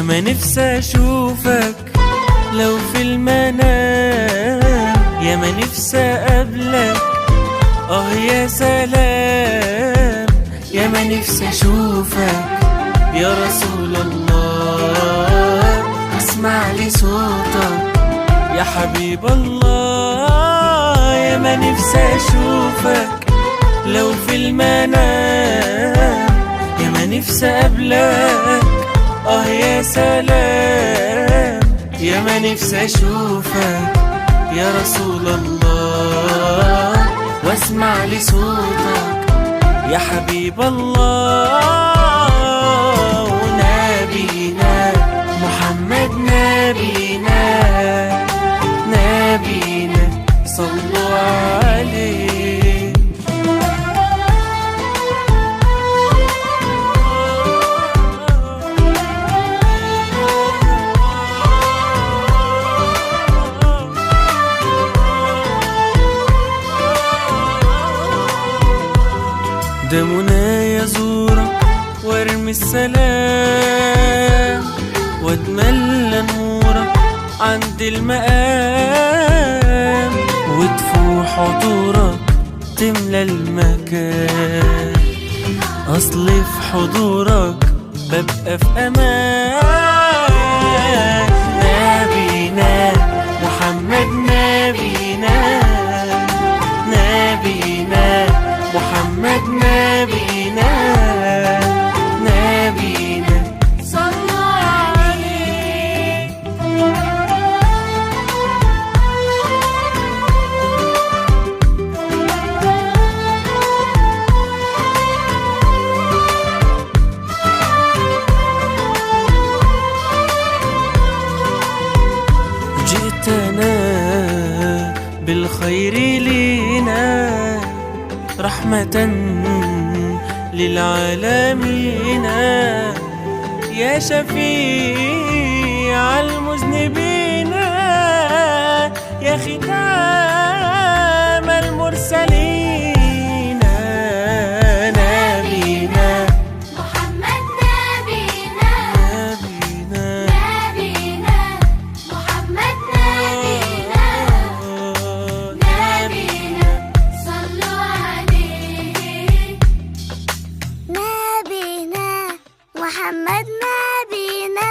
ما نفسي اشوفك لو في المنام، يا ما نفسي اقابلك يا سلام، يا ما نفسي اشوفك يا رسول الله، اسمع لي صوتك يا حبيب الله. يا ما نفسي اشوفك لو في المنام، يا ما نفسي اقابلك يا سلام، يا ما نفسي اشوفك يا رسول الله، واسمع لي صوتك يا حبيب الله. ونبينا محمد نبينا، نبينا صلوا عليه. ده منى يزورك وارمي السلام، واتملى نورك عند المقام، وتفوح عطورك تملى المكان، اصل في حضورك ببقى في امان. نبينا محمد نبينا، نبينا محمد نبينا، نبينا صلوا عليه. جئتنا بالخير لينا، رحمة للعالمين، يا شفيع المذنبين، يا ختام المرسلين. نبينا محمد نبينا، نبينا نبينا محمد نبينا، نبينا صلوا عليه. نبينا محمد نبينا.